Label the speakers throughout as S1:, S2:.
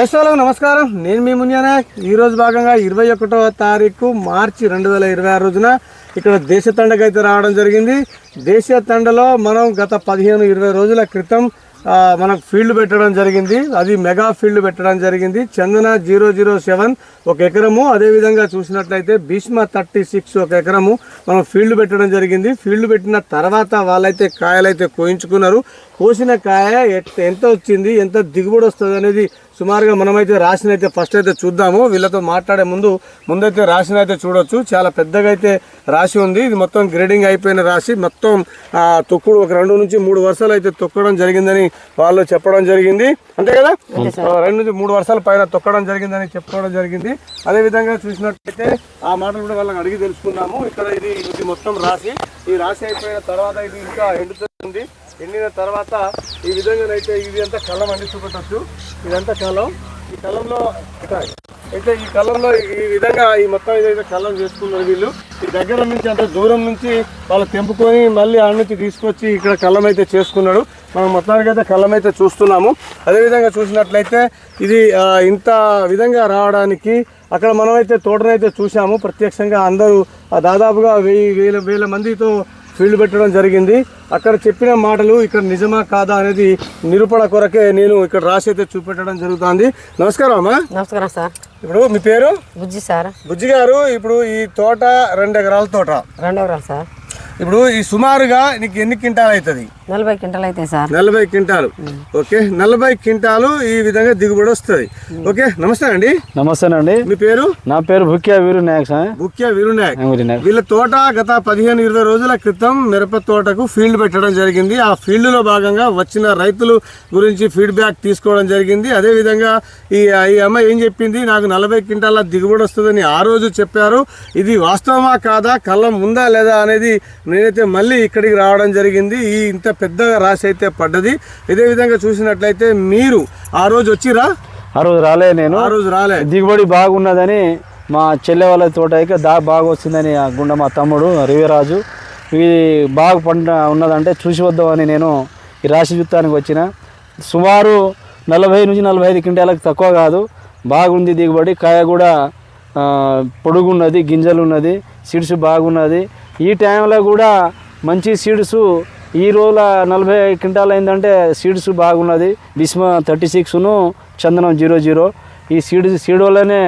S1: క్రైస్తవులకు నమస్కారం. నేను మీ మున్యానాయక్. ఈరోజు భాగంగా 21వ తారీఖు మార్చి 2026 రోజున ఇక్కడ దేశ తండకు అయితే రావడం జరిగింది. దేశ తండలో మనం గత 15-20 రోజుల క్రితం మనకు ఫీల్డ్ పెట్టడం జరిగింది. అది మెగా ఫీల్డ్ పెట్టడం జరిగింది. చందన 007 ఒక ఎకరము, అదేవిధంగా చూసినట్లయితే భీష్మ 36 ఒక ఎకరము మనం ఫీల్డ్ పెట్టడం జరిగింది. ఫీల్డ్ పెట్టిన తర్వాత వాళ్ళైతే కాయలైతే కోయించుకున్నారు. కోసిన కాయ ఎంత వచ్చింది, ఎంత దిగుబడి వస్తుంది అనేది సుమారుగా మనమైతే రాశిని అయితే ఫస్ట్ అయితే చూద్దాము. వీళ్ళతో మాట్లాడే ముందైతే రాశిని అయితే చూడొచ్చు. చాలా పెద్దగా అయితే రాశి ఉంది. ఇది మొత్తం గ్రేడింగ్ అయిపోయిన రాశి. మొత్తం తొక్కుడు ఒక 2 నుంచి 3 వరుసలు అయితే తొక్కడం జరిగిందని వాళ్ళు చెప్పడం జరిగింది. అంతే కదా, 2 నుంచి 3 వరుసల పైన తొక్కడం జరిగిందని చెప్పుకోవడం జరిగింది. అదేవిధంగా చూసినట్లయితే ఆ మాటలు కూడా వాళ్ళని అడిగి తెలుసుకున్నాము. ఇక్కడ ఇది మొత్తం రాశి. ఈ రాశి అయిపోయిన తర్వాత ఇది ఇంకా ఎండుతుంది. ఎండిన తర్వాత ఈ విధంగానైతే ఇది అంతా కళ్ళం అండి, చూపెట్టచ్చు. ఇదంతా కళ్ళం. ఈ కళ్ళంలో అయితే ఈ కళ్ళంలో ఈ విధంగా ఈ మొత్తం ఇదైతే కళ్ళం చేసుకున్నారు వీళ్ళు. ఈ దగ్గర నుంచి అంటే దూరం నుంచి వాళ్ళు తెంపుకొని మళ్ళీ ఆడ నుంచి తీసుకొచ్చి ఇక్కడ కళ్ళం అయితే చేసుకున్నాడు. మనం మొత్తానికి అయితే కళ్ళం అయితే చూస్తున్నాము. అదేవిధంగా చూసినట్లయితే ఇది ఇంత విధంగా రావడానికి అక్కడ మనమైతే తోటనైతే చూసాము ప్రత్యక్షంగా. అందరూ దాదాపుగా 1000 మందితో ఫీల్డ్ పెట్టడం జరిగింది. అక్కడ చెప్పిన మాటలు ఇక్కడ నిజమా కాదా అనేది నిరూపణ కొరకే నేను ఇక్కడ రాసి అయితే చూపెట్టడం జరుగుతుంది. నమస్కారం అమ్మా.
S2: నమస్కారం సార్.
S1: ఇప్పుడు మీ పేరు?
S2: బుజ్జి సార్.
S1: బుజ్జి గారు, ఇప్పుడు ఈ తోట 2 ఎకరాల తోట.
S2: 2 ఎకరాలు సార్.
S1: ఇప్పుడు ఈ సుమారుగా నీకు ఎన్ని క్వింటాలు అవుతుంది?
S2: 40 క్వింటాలు అయితే సార్.
S1: 40 క్వింటాలు. ఓకే, 40 క్వింటాలు ఈ విధంగా దిగుబడి వస్తుంది. ఓకే, నమస్తే అండి.
S3: నమస్తేనండి.
S1: మీ పేరు?
S3: నా పేరు బుక్యా వీరునాయక్ సార్.
S1: బుక్యా వీరునాయక్. వీళ్ళ తోట గత 15-20 రోజుల క్రితం మిరప తోటకు ఫీల్డ్ పెట్టడం జరిగింది. ఆ ఫీల్డ్ లో భాగంగా వచ్చిన రైతులు గురించి ఫీడ్బ్యాక్ తీసుకోవడం జరిగింది. అదే విధంగా ఈ అమ్మ ఏం చెప్పింది, నాకు 40 క్వింటాల దిగుబడి వస్తుందని ఆ రోజు చెప్పారు. ఇది వాస్తవమా కాదా, కళ్ళం ఉందా లేదా అనేది నేనైతే మళ్ళీ ఇక్కడికి రావడం జరిగింది. ఈ ఇంత పెద్దగా రాసి అయితే పడ్డది. ఇదే విధంగా చూసినట్లయితే మీరు ఆ రోజు వచ్చిరా?
S3: ఆ రోజు రాలే. నేను
S1: ఆ రోజు రాలే.
S3: దిగుబడి బాగున్నదని మా చెల్లె వాళ్ళ తోట అయితే బాగా వస్తుందని ఆ గుండె మా తమ్ముడు రవిరాజు ఇది బాగా పంట ఉన్నదంటే చూసి వద్దామని నేను ఈ రాశి చూస్తానికి వచ్చిన. సుమారు 40 నుంచి 45 క్వింటాలకు తక్కువ కాదు. బాగుంది దిగుబడి. కాయ కూడా పొడుగున్నది, గింజలు ఉన్నది, సీడ్స్ బాగున్నది. ఈ టైంలో కూడా మంచి సీడ్స్ ఈ రోజుల 40 క్వింటాలు అయిందంటే సీడ్స్ బాగున్నది. భీష్మ 36ను చందనం 00 ఈ సీడ్ వల్లనే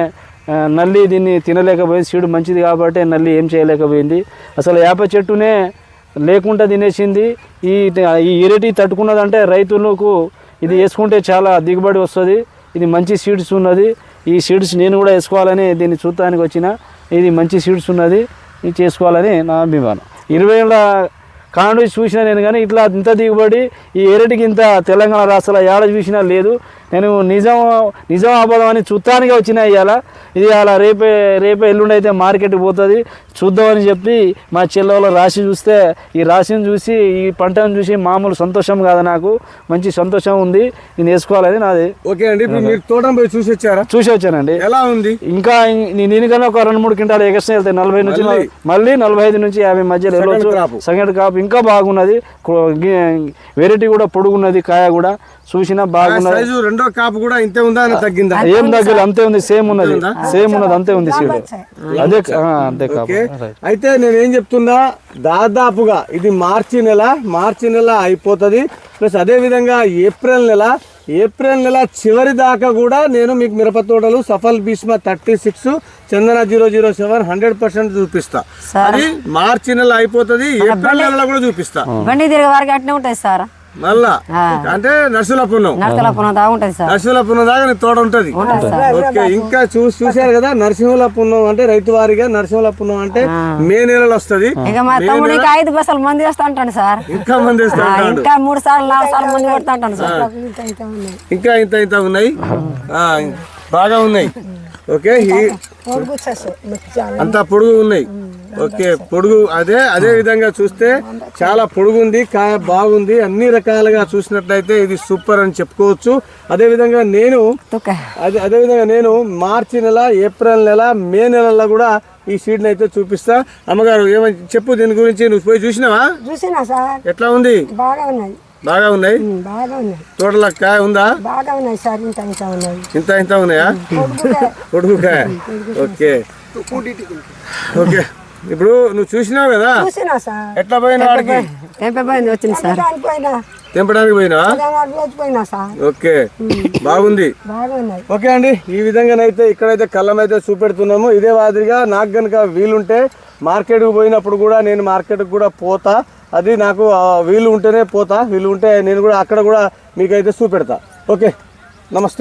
S3: నల్లి దీన్ని తినలేకపోయింది. సీడ్ మంచిది కాబట్టి నల్లి ఏం చేయలేకపోయింది. అసలు వేప చెట్టునే లేకుండా తినేసింది. ఈ ఇరటి తట్టుకున్నదంటే రైతులకు ఇది వేసుకుంటే చాలా దిగుబడి వస్తుంది. ఇది మంచి సీడ్స్ ఉన్నది. ఈ సీడ్స్ నేను కూడా వేసుకోవాలని దీన్ని చూడటానికి వచ్చిన. ఇది మంచి సీడ్స్ ఉన్నది, ఇది చేసుకోవాలని నా అభిమానం. 20 ఏళ్ళ కాండు చూసినా నేను, కానీ ఇట్లా ఇంత దిగుబడి ఈ ఎరటికి ఇంత తెలంగాణ రాష్ట్రాల ఏడ చూసినా లేదు. నేను నిజం అబద్ధం అని చూడటానికి వచ్చినా ఇవాళ. ఇది అలా రేపే ఎల్లుండి అయితే మార్కెట్కి పోతుంది చూద్దామని చెప్పి మా చెల్లెళ్ళ రాశి చూస్తే ఈ రాశిని చూసి ఈ పంటను చూసి మామూలు సంతోషం కాదు, నాకు మంచి సంతోషం ఉంది. నేను వేసుకోవాలని నాది.
S1: ఓకే అండి, మీరు తోటను పోయి చూసి వచ్చారా?
S3: చూసి వచ్చానండి. ఎలా ఉంది? ఇంకా దీనికన్నా ఒక 2-3 క్వింటాలు ఎగస్ట్రా వెళ్తాయి. 40 నుంచి మళ్ళీ 45 నుంచి 50 మధ్యలో వెళ్ళవచ్చు. సెకండ్ క్రాప్ ఇంకా బాగున్నది. వెరైటీ కూడా పొడుగున్నది. కాయ కూడా చూసినా బాగున్నది.
S1: రెండో కాపు కూడా ఇంతే ఉందా, తగ్గిందా?
S3: ఏం తగ్గలేదు, అంతే ఉంది. సేమ్ ఉన్నది అంతే ఉంది సీడ్. అదే కాపు.
S1: అయితే నేనేం చెప్తున్నా, దాదాపుగా ఇది మార్చి నెల అయిపోతుంది. ప్లస్ అదే విధంగా ఏప్రిల్ నెల చివరి దాకా కూడా నేను మీకు మిరప తోటలు సఫల్ భీష్మ 36 చందన 007 100% చూపిస్తా. అది మార్చి నెల అయిపోతుంది. ఏప్రిల్ నెలలో కూడా చూపిస్తా.
S2: బండి తిరిగే వారికి అట్నే ఉంటుంది సార్.
S1: మళ్ళా అంటే నర్సుల పుణ్యం దాకా నీ తోట ఉంటది. ఓకే, ఇంకా చూసారు కదా, నరసింహుల పుణ్యం అంటే రైతు వారిగా నరసింహుల పుణ్యం అంటే మే నెలలో వస్తుంది.
S2: 5 బస్సులు మంది వేస్తా ఉంటాను సార్.
S1: ఇంకా మంది వేస్తా ఉంటాడు.
S2: ఇంకా 3 సార్లు 4 సార్లు మంది కొడతా ఉంటాను సార్.
S1: ఇంకా ఇంత ఉన్నాయి, బాగా ఉన్నాయి. ఓకే, అంతా పొడుగు ఉన్నాయి. ఓకే, పొడుగు అదే విధంగా చూస్తే చాలా పొడుగు ఉంది. కాయ బాగుంది. అన్ని రకాలుగా చూసినట్లయితే ఇది సూపర్ అని చెప్పుకోవచ్చు. అదేవిధంగా నేను మార్చి నెల, ఏప్రిల్ నెల, మే నెలలో కూడా ఈ సీడ్ అయితే చూపిస్తా. అమ్మగారు ఏమని చెప్పు దీని గురించి. నువ్వు పోయి చూసినావా?
S4: చూసినా సార్.
S1: ఎట్లా ఉంది?
S4: బాగా ఉన్నాయి.
S1: బాగా ఉన్నాయి.
S2: బాగా ఉన్నాయి,
S1: తోటలో కాయ ఉందా?
S2: బాగా ఉన్నాయి సార్. ఇంత ఇంత ఉన్నాయి.
S1: ఇంత ఉన్నాయా? పొడుగుకాయ. Okay okay. ఇప్పుడు నువ్వు చూసినావు కదా,
S2: చూసినా సార్.
S1: ఎట్లా పోయినా వాడికి
S2: తెంపబోయింది వచ్చింది సార్.
S1: తెంపడానికి పోయినా?
S2: పోయినా సార్.
S1: ఓకే బాగుంది.
S2: బాగా ఉన్నాయి.
S1: ఓకే అండి, ఈ విధంగానైతే ఇక్కడైతే కళ్ళం అయితే చూపెడుతున్నాము. ఇదే మాదిరిగా నాకు కనుక వీలుంటే మార్కెట్కి పోయినప్పుడు కూడా నేను మార్కెట్కి కూడా పోతా. అది నాకు వీలు ఉంటేనే పోతా. వీలు ఉంటే నేను కూడా అక్కడ కూడా మీకైతే చూపెడతా. ఓకే, నమస్తే.